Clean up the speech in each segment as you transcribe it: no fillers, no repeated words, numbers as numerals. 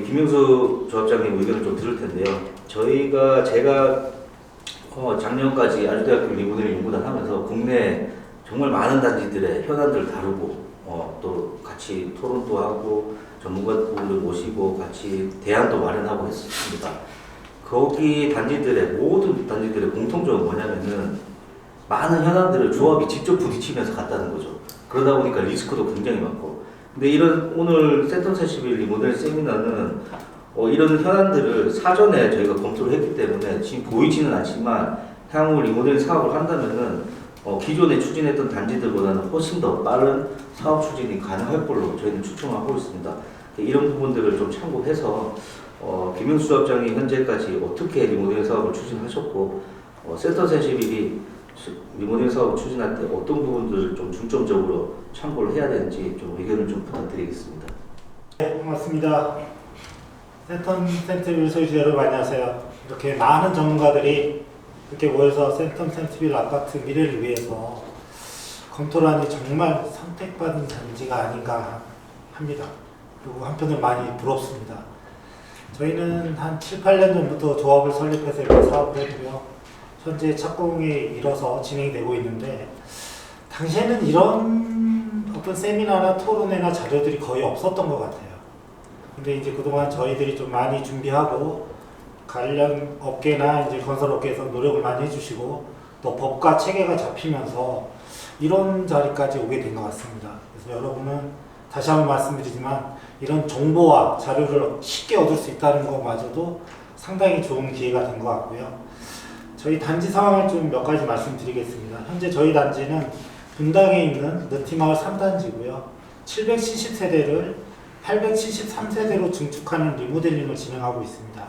김영수 조합장님 의견을 좀 들을 텐데요. 제가 작년까지 아주대학교 리모델링 연구단 하면서 국내 정말 많은 단지들의 현안들을 다루고 또 같이 토론도 하고 전문가분들 모시고 같이 대안도 마련하고 했습니다. 거기 모든 단지들의 공통점은 뭐냐면은 많은 현안들을 조합이 직접 부딪히면서 갔다는 거죠. 그러다 보니까 리스크도 굉장히 많고. 근데 오늘 센텀 41 리모델 세미나는 이런 현안들을 사전에 저희가 검토를 했기 때문에 지금 보이지는 않지만 향후 리모델 사업을 한다면은 기존에 추진했던 단지들보다는 훨씬 더 빠른 사업 추진이 가능할 걸로 저희는 추정하고 있습니다. 이런 부분들을 좀 참고해서 김영수 조합장이 현재까지 어떻게 리모델 사업을 추진하셨고 센텀 41이 리모델링 사업을 추진할 때 어떤 부분들을 좀 중점적으로 참고를 해야 되는지 좀 의견을 좀 부탁드리겠습니다. 네, 고맙습니다. 센텀 센트빌 소유주 여러분 안녕하세요. 이렇게 많은 전문가들이 이렇게 모여서 센텀 센트빌 아파트 미래를 위해서 검토를 하니 정말 선택받은 단지가 아닌가 합니다. 그리고 한편으로 많이 부럽습니다. 저희는 한 7, 8년 전부터 조합을 설립해서 이렇게 사업을 했고요. 현재 착공에 이뤄서 진행되고 있는데 당시에는 이런 어떤 세미나나 토론회나 자료들이 거의 없었던 것 같아요. 근데 이제 그동안 저희들이 좀 많이 준비하고 관련 업계나 이제 건설 업계에서 노력을 많이 해주시고 또 법과 체계가 잡히면서 이런 자리까지 오게 된 것 같습니다. 그래서 여러분은 다시 한번 말씀드리지만 이런 정보와 자료를 쉽게 얻을 수 있다는 것마저도 상당히 좋은 기회가 된 것 같고요. 저희 단지 상황을 좀 몇 가지 말씀드리겠습니다. 현재 저희 단지는 분당에 있는 느티마을 3단지고요. 770세대를 873세대로 증축하는 리모델링을 진행하고 있습니다.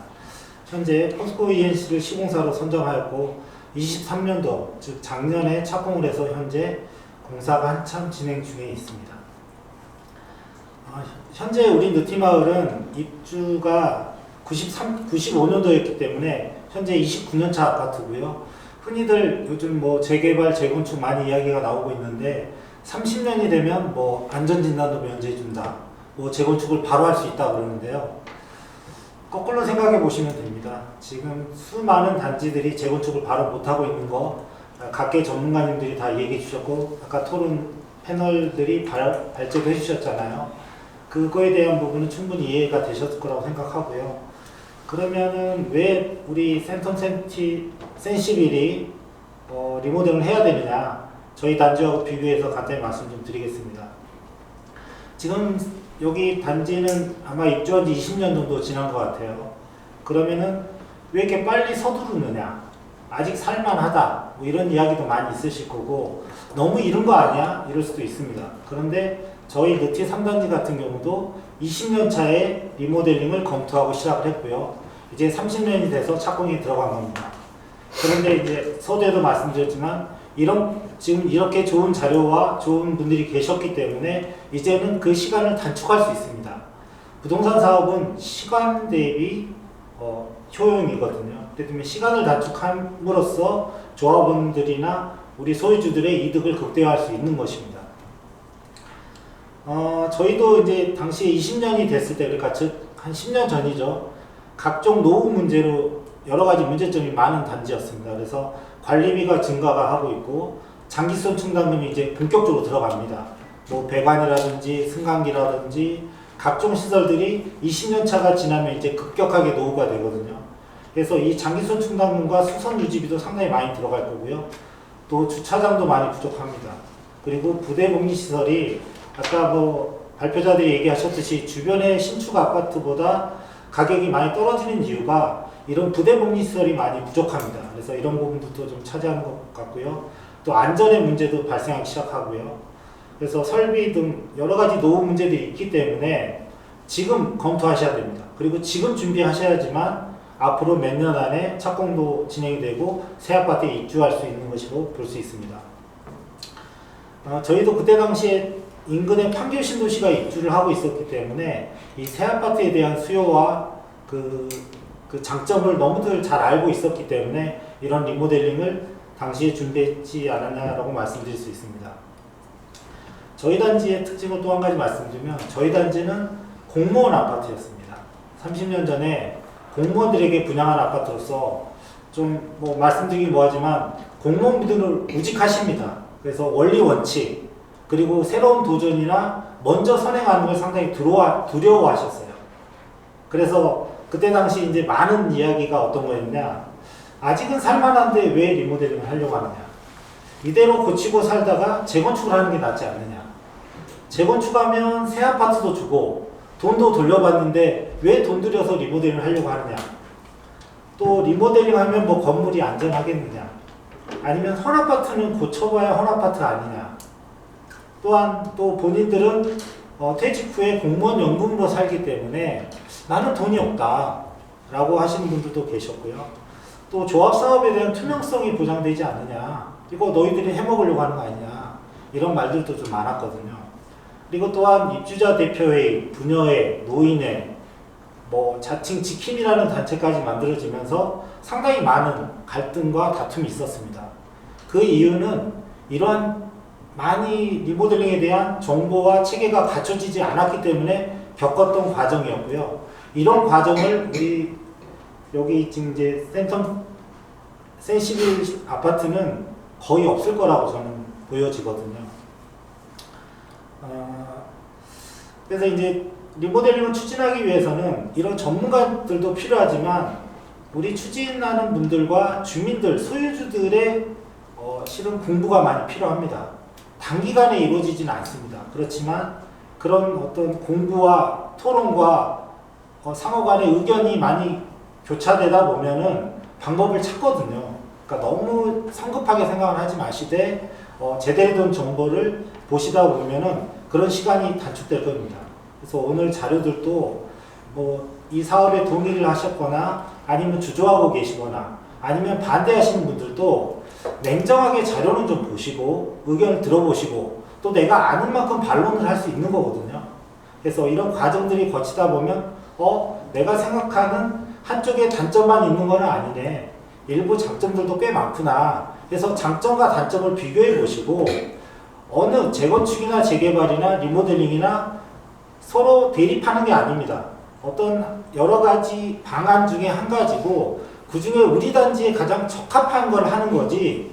현재 포스코 ENC를 시공사로 선정하였고 23년도, 즉 작년에 착공을 해서 현재 공사가 한참 진행 중에 있습니다. 현재 우리 느티마을은 입주가 95년도였기 때문에 현재 29년차 아파트고요. 흔히들 요즘 재개발, 재건축 많이 이야기가 나오고 있는데 30년이 되면 안전진단도 면제해준다, 재건축을 바로 할 수 있다 그러는데요. 거꾸로 생각해 보시면 됩니다. 지금 수많은 단지들이 재건축을 바로 못하고 있는 거 각계 전문가님들이 다 얘기해 주셨고 아까 토론 패널들이 발제도 해주셨잖아요. 그거에 대한 부분은 충분히 이해가 되셨을 거라고 생각하고요. 그러면은 왜 우리 센텀 센시빌이 리모델링을 해야 되느냐, 저희 단지하고 비교해서 간단히 말씀 좀 드리겠습니다. 지금 여기 단지는 아마 입주한 지 20년 정도 지난 것 같아요. 그러면은 왜 이렇게 빨리 서두르느냐, 아직 살만하다 이런 이야기도 많이 있으실 거고 너무 이른 거 아니야? 이럴 수도 있습니다. 그런데 저희 느티 3단지 같은 경우도 20년 차에 리모델링을 검토하고 시작을 했고요. 이제 30년이 돼서 착공이 들어간 겁니다. 그런데 이제 서두에도 말씀드렸지만 지금 이렇게 좋은 자료와 좋은 분들이 계셨기 때문에 이제는 그 시간을 단축할 수 있습니다. 부동산 사업은 시간 대비 효용이거든요. 그렇기 때문에 시간을 단축함으로써 조합원들이나 우리 소유주들의 이득을 극대화할 수 있는 것입니다. 저희도 이제 당시에 20년이 됐을 때, 그러니까 즉 한 10년 전이죠. 각종 노후 문제로 여러 가지 문제점이 많은 단지였습니다. 그래서 관리비가 증가가 하고 있고 장기성 충당금이 이제 본격적으로 들어갑니다. 배관이라든지 승강기라든지 각종 시설들이 20년 차가 지나면 이제 급격하게 노후가 되거든요. 그래서 이 장기성 충당금과 수선 유지비도 상당히 많이 들어갈 거고요. 또 주차장도 많이 부족합니다. 그리고 부대 복리 시설이 아까 발표자들이 얘기하셨듯이 주변의 신축 아파트보다 가격이 많이 떨어지는 이유가 이런 부대 복리 시설이 많이 부족합니다. 그래서 이런 부분도 좀 차지하는 것 같고요. 또 안전의 문제도 발생하기 시작하고요. 그래서 설비 등 여러 가지 노후 문제들이 있기 때문에 지금 검토하셔야 됩니다. 그리고 지금 준비하셔야지만 앞으로 몇 년 안에 착공도 진행이 되고 새 아파트에 입주할 수 있는 것으로 볼 수 있습니다. 저희도 그때 당시에 인근에 판교 신도시가 입주를 하고 있었기 때문에 이 새 아파트에 대한 수요와 그 장점을 너무들 잘 알고 있었기 때문에 이런 리모델링을 당시에 준비했지 않았냐라고 말씀드릴 수 있습니다. 저희 단지의 특징을 또 한 가지 말씀드리면 저희 단지는 공무원 아파트였습니다. 30년 전에 공무원들에게 분양한 아파트로서 좀 뭐 말씀드리기 뭐하지만 공무원분들은 우직하십니다. 그래서 원리 원칙 그리고 새로운 도전이나 먼저 선행하는 걸 상당히 두려워하셨어요. 그래서 그때 당시 이제 많은 이야기가 어떤 거였냐, 아직은 살만한데 왜 리모델링을 하려고 하느냐, 이대로 고치고 살다가 재건축을 하는 게 낫지 않느냐, 재건축하면 새 아파트도 주고 돈도 돌려받는데 왜 돈 들여서 리모델링을 하려고 하느냐, 또 리모델링 하면 뭐 건물이 안전하겠느냐, 아니면 헌아파트는 고쳐봐야 헌아파트가 아니냐, 또한 또 본인들은 퇴직 후에 공무원 연금으로 살기 때문에 나는 돈이 없다 라고 하시는 분들도 계셨고요. 또 조합사업에 대한 투명성이 보장되지 않느냐, 이거 너희들이 해먹으려고 하는 거 아니냐, 이런 말들도 좀 많았거든요. 그리고 또한 입주자 대표회의, 부녀회, 노인회, 뭐 자칭 지킴이라는 단체까지 만들어지면서 상당히 많은 갈등과 다툼이 있었습니다. 그 이유는 이러한 많이 리모델링에 대한 정보와 체계가 갖춰지지 않았기 때문에 겪었던 과정이었고요. 이런 과정을 우리 여기 지금 이제 센시빌 아파트는 거의 없을 거라고 저는 보여지거든요. 그래서 이제 리모델링을 추진하기 위해서는 이런 전문가들도 필요하지만 우리 추진하는 분들과 주민들, 소유주들의 실은 공부가 많이 필요합니다. 단기간에 이루어지지는 않습니다. 그렇지만 그런 어떤 공부와 토론과 상호 간의 의견이 많이 교차되다 보면은 방법을 찾거든요. 그러니까 너무 성급하게 생각을 하지 마시되 제대로 된 정보를 보시다 보면은 그런 시간이 단축될 겁니다. 그래서 오늘 자료들도 뭐 이 사업에 동의를 하셨거나 아니면 주저하고 계시거나 아니면 반대하시는 분들도 냉정하게 자료는 좀 보시고 의견을 들어보시고 또 내가 아는 만큼 반론을 할 수 있는 거거든요. 그래서 이런 과정들이 거치다 보면 내가 생각하는 한쪽에 단점만 있는 건 아니네, 일부 장점들도 꽤 많구나. 그래서 장점과 단점을 비교해 보시고 어느 재건축이나 재개발이나 리모델링이나 서로 대립하는 게 아닙니다. 어떤 여러 가지 방안 중에 한 가지고 그 중에 우리 단지에 가장 적합한 걸 하는 거지,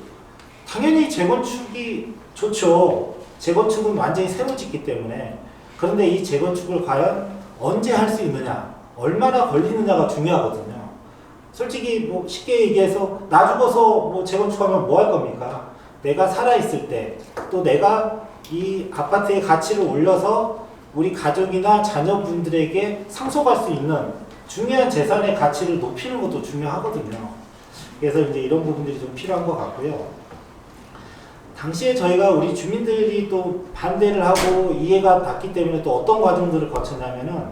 당연히 재건축이 좋죠. 재건축은 완전히 새로 짓기 때문에. 그런데 이 재건축을 과연 언제 할 수 있느냐, 얼마나 걸리느냐가 중요하거든요. 솔직히 뭐 쉽게 얘기해서 나 죽어서 뭐 재건축하면 뭐 할 겁니까? 내가 살아있을 때, 또 내가 이 아파트의 가치를 올려서 우리 가족이나 자녀분들에게 상속할 수 있는 중요한 재산의 가치를 높이는 것도 중요하거든요. 그래서 이제 이런 부분들이 좀 필요한 것 같고요. 당시에 저희가 우리 주민들이 또 반대를 하고 이해가 갔기 때문에 또 어떤 과정들을 거쳤냐면은,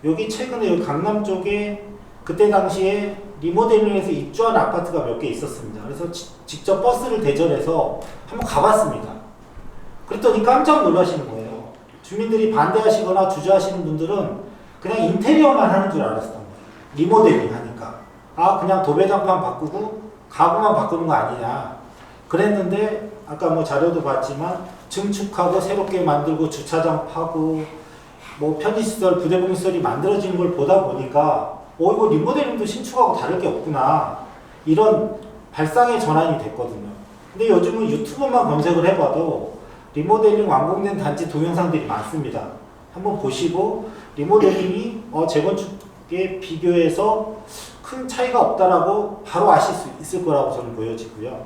여기 최근에 여기 강남 쪽에 그때 당시에 리모델링해서 입주한 아파트가 몇 개 있었습니다. 그래서 직접 버스를 대절해서 한번 가봤습니다. 그랬더니 깜짝 놀라시는 거예요. 주민들이 반대하시거나 주저하시는 분들은 그냥 인테리어만 하는 줄 알았었던 거예요. 리모델링 하니까. 그냥 도배장판 바꾸고 가구만 바꾸는 거 아니냐. 그랬는데 아까 뭐 자료도 봤지만 증축하고 새롭게 만들고 주차장 파고 뭐 편의시설, 부대공시설이 만들어지는 걸 보다 보니까 이거 리모델링도 신축하고 다를 게 없구나, 이런 발상의 전환이 됐거든요. 근데 요즘은 유튜브만 검색을 해봐도 리모델링 완공된 단지 동영상들이 많습니다. 한번 보시고 리모델링이 재건축에 비교해서 큰 차이가 없다라고 바로 아실 수 있을 거라고 저는 보여지고요.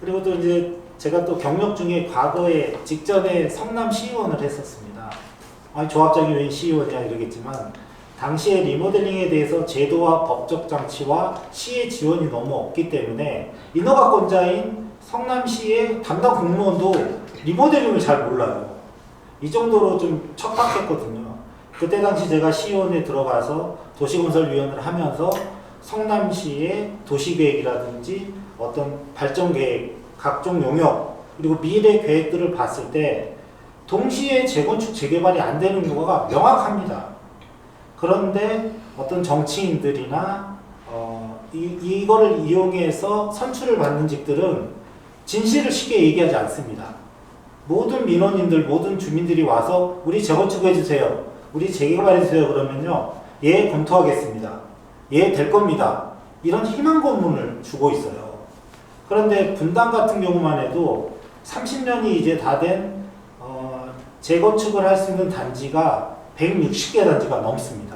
그리고 또 이제 제가 또 경력 중에 과거에 직전에 성남 시의원을 했었습니다. 조합장이 왜 시의원이야 이러겠지만, 당시에 리모델링에 대해서 제도와 법적 장치와 시의 지원이 너무 없기 때문에 인허가권자인 성남시의 담당 공무원도 리모델링을 잘 몰라요. 이 정도로 좀 척박했거든요. 그때 당시 제가 시의원에 들어가서 도시건설위원을 하면서 성남시의 도시계획이라든지 어떤 발전계획, 각종 용역, 그리고 미래 계획들을 봤을 때 동시에 재건축, 재개발이 안 되는 거가 명확합니다. 그런데 어떤 정치인들이나 이거를 이용해서 선출을 받는 직들은 진실을 쉽게 얘기하지 않습니다. 모든 민원인들, 모든 주민들이 와서 우리 재건축 해주세요. 우리 재개발해주세요. 그러면요. 예, 검토하겠습니다. 예, 될 겁니다. 이런 희망 고문을 주고 있어요. 그런데 분당 같은 경우만 해도 30년이 이제 다 된 재건축을 할 수 있는 단지가 160개 단지가 넘습니다.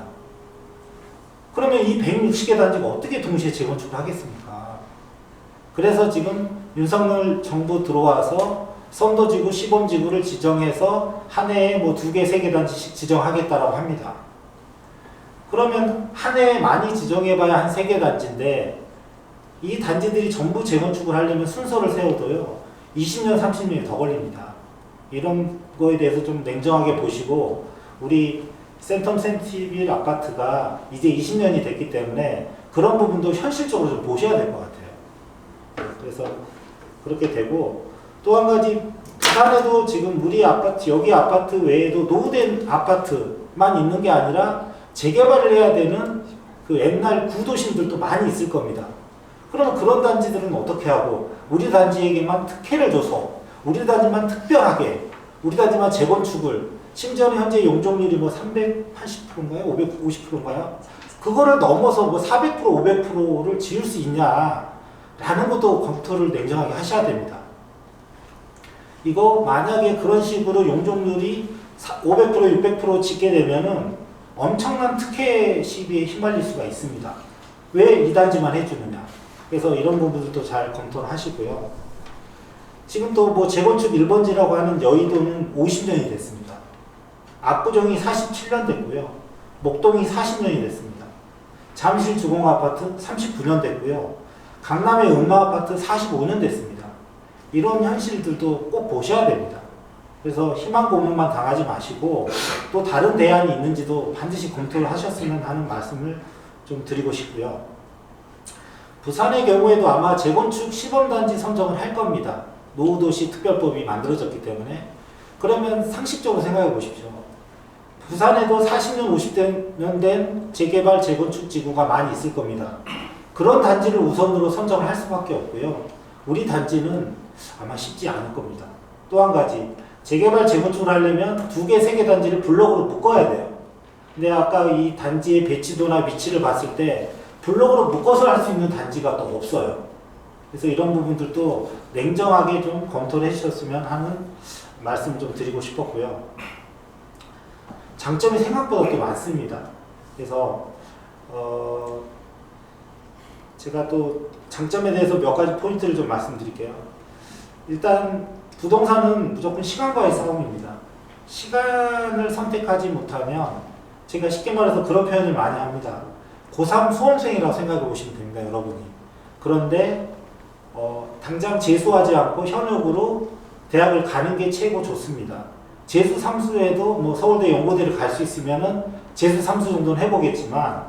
그러면 이 160개 단지가 어떻게 동시에 재건축을 하겠습니까? 그래서 지금 윤석열 정부 들어와서 선도지구, 시범지구를 지정해서 한 해에 뭐 2개, 3개 단지씩 지정하겠다라고 합니다. 그러면 한 해에 많이 지정해봐야 한 3개 단지인데 이 단지들이 전부 재건축을 하려면 순서를 세워도요 20년, 30년이 더 걸립니다. 이런 거에 대해서 좀 냉정하게 보시고 우리 센텀 센티빌 아파트가 이제 20년이 됐기 때문에 그런 부분도 현실적으로 좀 보셔야 될 것 같아요. 그래서 그렇게 되고 또 한 가지 부산에도 지금 우리 아파트 여기 아파트 외에도 노후된 아파트만 있는 게 아니라 재개발을 해야 되는 그 옛날 구도심들도 많이 있을 겁니다. 그러면 그런 단지들은 어떻게 하고 우리 단지에게만 특혜를 줘서 우리 단지만 특별하게 우리 단지만 재건축을 심지어는 현재 용적률이 뭐 380%인가요? 550%인가요? 그거를 넘어서 뭐 400%, 500%를 지을 수 있냐라는 것도 검토를 냉정하게 하셔야 됩니다. 이거 만약에 그런 식으로 용적률이 500%, 600% 짓게 되면은 엄청난 특혜 시비에 휘말릴 수가 있습니다. 왜 이 단지만 해주느냐. 그래서 이런 부분들도 잘 검토를 하시고요. 지금 또 뭐 재건축 1번지라고 하는 여의도는 50년이 됐습니다. 압구정이 47년 됐고요. 목동이 40년이 됐습니다. 잠실 주공아파트 39년 됐고요. 강남의 음마아파트 45년 됐습니다. 이런 현실들도 꼭 보셔야 됩니다. 그래서 희망 고문만 당하지 마시고 또 다른 대안이 있는지도 반드시 검토를 하셨으면 하는 말씀을 좀 드리고 싶고요. 부산의 경우에도 아마 재건축 시범단지 선정을 할 겁니다. 노후도시 특별법이 만들어졌기 때문에. 그러면 상식적으로 생각해 보십시오. 부산에도 40년, 50년 된 재개발, 재건축 지구가 많이 있을 겁니다. 그런 단지를 우선으로 선정을 할 수밖에 없고요. 우리 단지는 아마 쉽지 않을 겁니다. 또 한 가지, 재개발, 재건축을 하려면 2개, 3개 단지를 블록으로 묶어야 돼요. 근데 아까 이 단지의 배치도나 위치를 봤을 때 블록으로 묶어서 할 수 있는 단지가 또 없어요. 그래서 이런 부분들도 냉정하게 좀 검토를 해주셨으면 하는 말씀을 좀 드리고 싶었고요. 장점이 생각보다 또 많습니다. 그래서 제가 또 장점에 대해서 몇 가지 포인트를 좀 말씀드릴게요. 일단 부동산은 무조건 시간과의 싸움입니다. 시간을 선택하지 못하면 제가 쉽게 말해서 그런 표현을 많이 합니다. 고3 수험생이라고 생각해 보시면 됩니다, 여러분이. 그런데 당장 재수하지 않고 현역으로 대학을 가는 게 최고 좋습니다. 재수 3수에도 뭐 서울대 연고대를 갈 수 있으면은 재수 3수 정도는 해보겠지만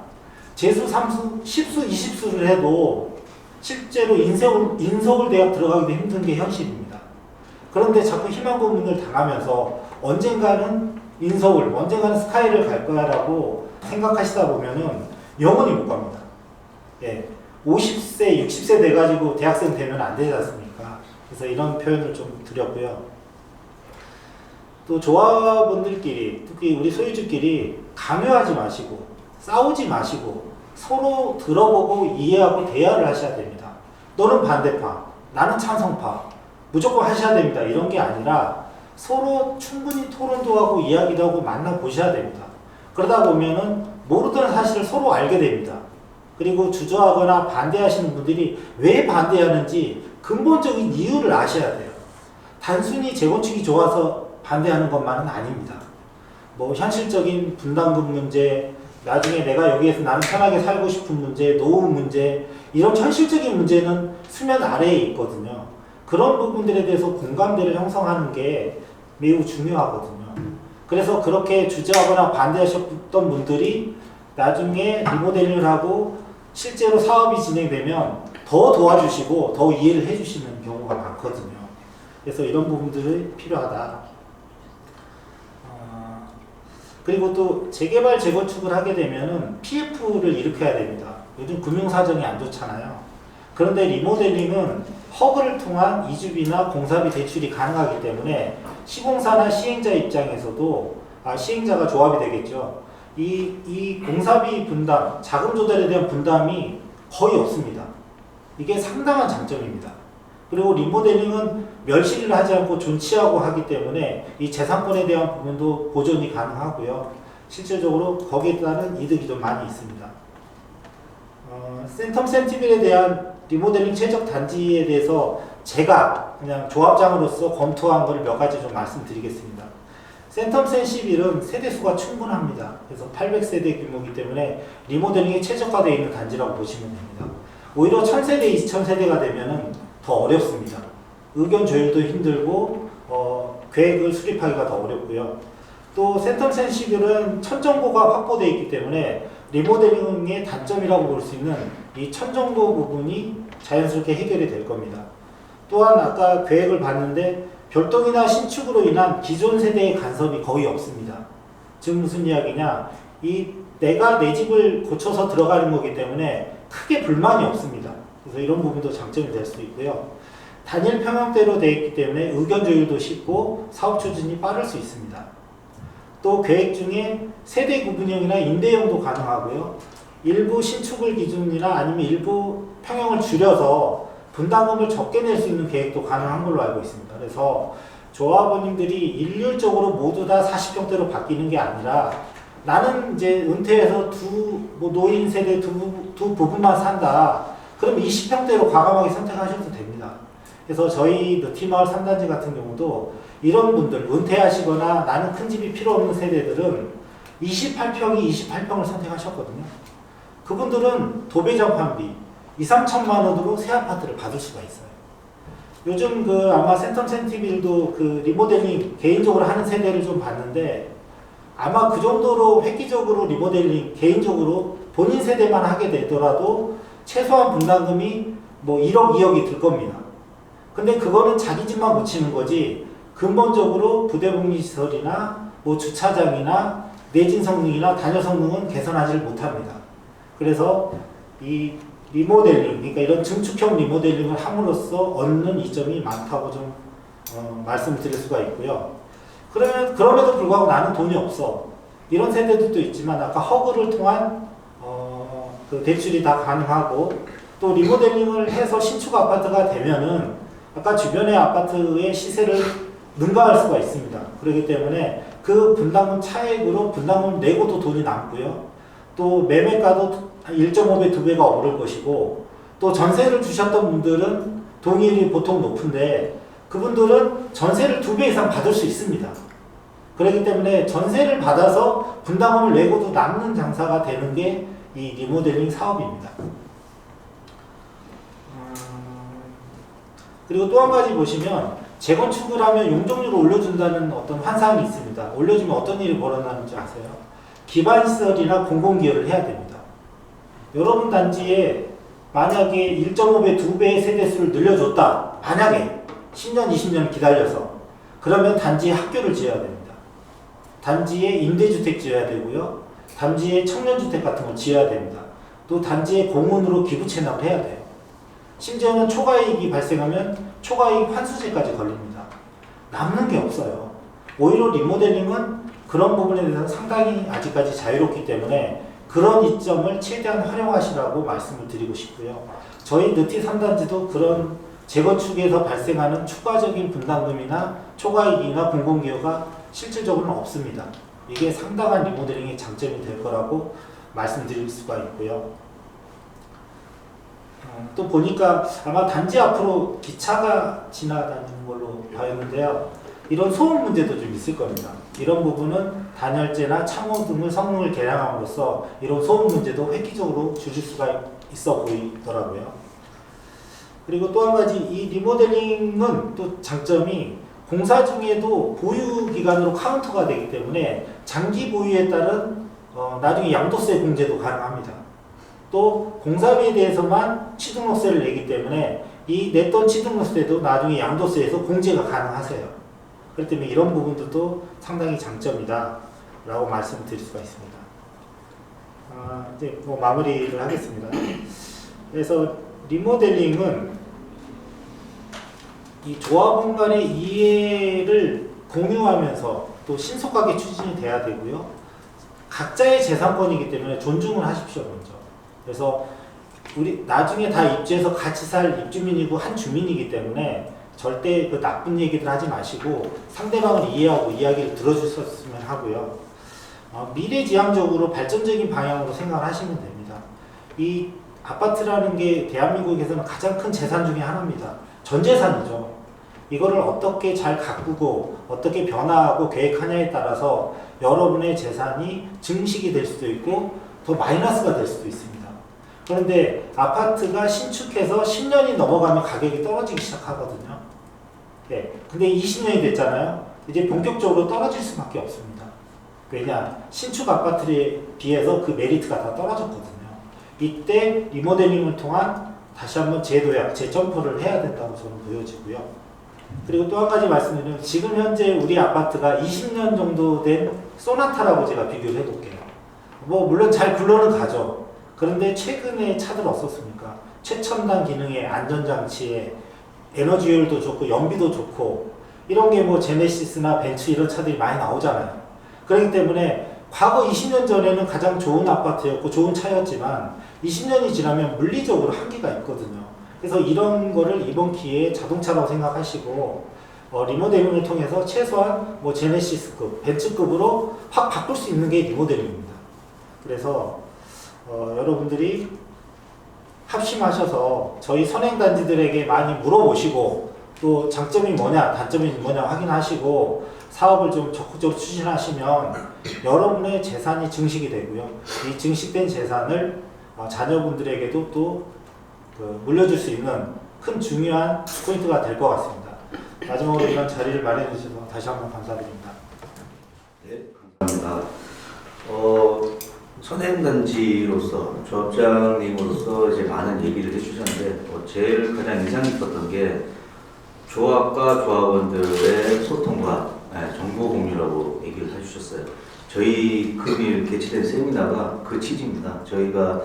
재수 3수, 10수, 20수를 해도 실제로 인서울 대학 들어가기도 힘든 게 현실입니다. 그런데 자꾸 희망 고문을 당하면서 언젠가는 인서울, 언젠가는 스카이를 갈 거야라고 생각하시다 보면은 영원히 못 갑니다. 예. 50세, 60세 돼가지고 대학생 되면 안 되지 않습니까? 그래서 이런 표현을 좀 드렸고요. 또 조합원들끼리, 특히 우리 소유주끼리 강요하지 마시고, 싸우지 마시고, 서로 들어보고 이해하고 대화를 하셔야 됩니다. 너는 반대파, 나는 찬성파, 무조건 하셔야 됩니다. 이런 게 아니라 서로 충분히 토론도 하고 이야기도 하고 만나보셔야 됩니다. 그러다 보면은 모르던 사실을 서로 알게 됩니다. 그리고 주저하거나 반대하시는 분들이 왜 반대하는지 근본적인 이유를 아셔야 돼요. 단순히 재건축이 좋아서 반대하는 것만은 아닙니다. 뭐 현실적인 분담금 문제, 나중에 내가 여기에서 나는 편하게 살고 싶은 문제, 노후 문제, 이런 현실적인 문제는 수면 아래에 있거든요. 그런 부분들에 대해서 공감대를 형성하는 게 매우 중요하거든요. 그래서 그렇게 주저하거나 반대하셨던 분들이 나중에 리모델링을 하고 실제로 사업이 진행되면 더 도와주시고 더 이해를 해주시는 경우가 많거든요. 그래서 이런 부분들이 필요하다. 그리고 또 재개발, 재건축을 하게 되면은 PF를 일으켜야 됩니다. 요즘 금융사정이 안 좋잖아요. 그런데 리모델링은 허브를 통한 이주비나 공사비 대출이 가능하기 때문에 시공사나 시행자 입장에서도 시행자가 조합이 되겠죠. 이 공사비 분담, 자금 조달에 대한 분담이 거의 없습니다. 이게 상당한 장점입니다. 그리고 리모델링은 멸실을 하지 않고 존치하고 하기 때문에 이 재산권에 대한 부분도 보존이 가능하고요. 실질적으로 거기에 따른 이득이 좀 많이 있습니다. 센텀 센티빌에 대한 리모델링 최적 단지에 대해서 제가 그냥 조합장으로서 검토한 것을 몇 가지 좀 말씀드리겠습니다. 센텀 센11은 세대수가 충분합니다. 그래서 800세대 규모이기 때문에 리모델링이 최적화되어 있는 단지라고 보시면 됩니다. 오히려 1000세대, 2000세대가 되면은 더 어렵습니다. 의견 조율도 힘들고 계획을 수립하기가 더 어렵고요. 또 센텀 센11은 천정고가 확보되어 있기 때문에 리모델링의 단점이라고 볼 수 있는 이 천정고 부분이 자연스럽게 해결이 될 겁니다. 또한 아까 계획을 봤는데 별동이나 신축으로 인한 기존 세대의 간섭이 거의 없습니다. 즉 무슨 이야기냐, 내가 내 집을 고쳐서 들어가는 거기 때문에 크게 불만이 없습니다. 그래서 이런 부분도 장점이 될 수 있고요. 단일 평형대로 되어 있기 때문에 의견 조율도 쉽고 사업 추진이 빠를 수 있습니다. 또 계획 중에 세대 구분형이나 임대형도 가능하고요. 일부 신축을 기준이나 아니면 일부 평형을 줄여서 분담금을 적게 낼 수 있는 계획도 가능한 걸로 알고 있습니다. 그래서 조합원님들이 일률적으로 모두 다 40평대로 바뀌는 게 아니라 나는 이제 은퇴해서 노인 세대 두 부분만 산다. 그럼 20평대로 과감하게 선택하셔도 됩니다. 그래서 저희 느티마을 3단지 같은 경우도 이런 분들, 은퇴하시거나 나는 큰 집이 필요 없는 세대들은 28평이 28평을 선택하셨거든요. 그분들은 도배정판비 2, 3천만 원으로 새 아파트를 받을 수가 있어요. 요즘 아마 센텀 센티빌도 리모델링 개인적으로 하는 세대를 좀 봤는데 아마 그 정도로 획기적으로 리모델링 개인적으로 본인 세대만 하게 되더라도 최소한 분담금이 뭐 1억, 2억이 들 겁니다. 근데 그거는 자기 집만 묻히는 거지 근본적으로 부대복리시설이나 뭐 주차장이나 내진 성능이나 단열 성능은 개선하지 못합니다. 그래서 이 리모델링, 그러니까 이런 증축형 리모델링을 함으로써 얻는 이점이 많다고 좀 말씀드릴 수가 있고요. 그럼에도 불구하고 나는 돈이 없어. 이런 세대들도 있지만 아까 허그를 통한 대출이 다 가능하고 또 리모델링을 해서 신축 아파트가 되면은 아까 주변의 아파트의 시세를 능가할 수가 있습니다. 그렇기 때문에 그 분담금 차액으로 분담금 내고도 돈이 남고요. 또 매매가도 1.5배, 2배가 오를 것이고 또 전세를 주셨던 분들은 동의율이 보통 높은데 그분들은 전세를 2배 이상 받을 수 있습니다. 그렇기 때문에 전세를 받아서 분담금을 내고도 남는 장사가 되는 게 이 리모델링 사업입니다. 그리고 또 한 가지 보시면 재건축을 하면 용적률을 올려준다는 어떤 환상이 있습니다. 올려주면 어떤 일이 벌어나는지 아세요? 기반시설이나 공공기여를 해야 됩니다. 여러분 단지에 만약에 1.5배, 2배의 세대수를 늘려줬다. 만약에 10년, 20년 기다려서 그러면 단지에 학교를 지어야 됩니다. 단지에 임대주택 지어야 되고요. 단지에 청년주택 같은 걸 지어야 됩니다. 또 단지에 공원으로 기부 체납을 해야 돼요. 심지어는 초과이익이 발생하면 초과이익 환수제까지 걸립니다. 남는 게 없어요. 오히려 리모델링은 그런 부분에 대해서 상당히 아직까지 자유롭기 때문에 그런 이점을 최대한 활용하시라고 말씀을 드리고 싶고요. 저희 느티 3단지도 그런 재건축에서 발생하는 추가적인 분담금이나 초과이익이나 공공기여가 실질적으로는 없습니다. 이게 상당한 리모델링의 장점이 될 거라고 말씀드릴 수가 있고요. 또 보니까 아마 단지 앞으로 기차가 지나다니는 걸로 보였는데요. 이런 소음 문제도 좀 있을 겁니다. 이런 부분은 단열재나 창호 등의 성능을 개량함으로써 이런 소음 문제도 획기적으로 줄일 수가 있어 보이더라고요. 그리고 또 한 가지 이 리모델링은 또 장점이 공사 중에도 보유 기간으로 카운터가 되기 때문에 장기 보유에 따른 나중에 양도세 공제도 가능합니다. 또 공사비에 대해서만 취등록세를 내기 때문에 이 냈던 취등록세도 나중에 양도세에서 공제가 가능하세요. 그렇기 때문에 이런 부분들도 상당히 장점이다 라고 말씀드릴 수가 있습니다. 이제 뭐 마무리를 하겠습니다. 그래서 리모델링은 이 조합원 간의 이해를 공유하면서 또 신속하게 추진이 돼야 되고요. 각자의 재산권이기 때문에 존중을 하십시오, 먼저. 그래서 우리 나중에 다 입주해서 같이 살 입주민이고 한 주민이기 때문에 절대 그 나쁜 얘기들 하지 마시고 상대방을 이해하고 이야기를 들어주셨으면 하고요. 미래지향적으로 발전적인 방향으로 생각을 하시면 됩니다. 이 아파트라는 게 대한민국에서는 가장 큰 재산 중에 하나입니다. 전 재산이죠. 이거를 어떻게 잘 가꾸고 어떻게 변화하고 계획하냐에 따라서 여러분의 재산이 증식이 될 수도 있고 더 마이너스가 될 수도 있습니다. 그런데 아파트가 신축해서 10년이 넘어가면 가격이 떨어지기 시작하거든요. 네. 근데 20년이 됐잖아요. 이제 본격적으로 떨어질 수밖에 없습니다. 왜냐? 신축 아파트에 비해서 그 메리트가 다 떨어졌거든요. 이때 리모델링을 통한 다시 한번 재도약, 재점포를 해야 된다고 저는 보여지고요. 그리고 또 한 가지 말씀드리면 지금 현재 우리 아파트가 20년 정도 된 소나타라고 제가 비교를 해볼게요. 뭐 물론 잘 굴러는 가죠. 그런데 최근에 차들 어떻습니까? 최첨단 기능의 안전장치에 에너지 효율도 좋고 연비도 좋고 이런 게 뭐 제네시스나 벤츠 이런 차들이 많이 나오잖아요. 그렇기 때문에 과거 20년 전에는 가장 좋은 아파트였고 좋은 차였지만 20년이 지나면 물리적으로 한계가 있거든요. 그래서 이런 거를 이번 기회에 자동차라고 생각하시고 리모델링을 통해서 최소한 뭐 제네시스급, 벤츠급으로 확 바꿀 수 있는 게 리모델링입니다. 그래서 여러분들이 합심하셔서 저희 선행단지들에게 많이 물어보시고 또 장점이 뭐냐, 단점이 뭐냐 확인하시고 사업을 좀 적극적으로 추진하시면 여러분의 재산이 증식이 되고요. 이 증식된 재산을 자녀분들에게도 또 물려줄 수 있는 큰 중요한 포인트가 될 것 같습니다. 마지막으로 이런 자리를 마련해 주셔서 다시 한번 감사드립니다. 네, 감사합니다. 선행단지로서 조합장님으로서 이제 많은 얘기를 해주셨는데 제일 가장 인상 깊었던 게 조합과 조합원들의 소통과 정보 공유라고 얘기를 해주셨어요. 저희 금일 개최된 세미나가 그 취지입니다. 저희가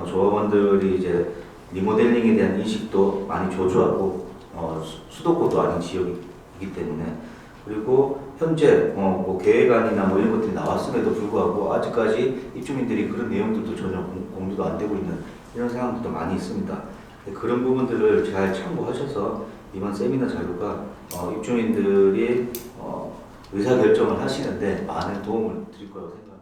조합원들이 이제 리모델링에 대한 인식도 많이 저조하고 수도권도 아닌 지역이기 때문에 그리고 현재 뭐 계획안이나 뭐 이런 것들이 나왔음에도 불구하고 아직까지 입주민들이 그런 내용들도 전혀 공유도 안 되고 있는 이런 상황들도 많이 있습니다. 그런 부분들을 잘 참고하셔서 이번 세미나 자료가 입주민들이 의사결정을 하시는데 많은 도움을 드릴 거라고 생각합니다.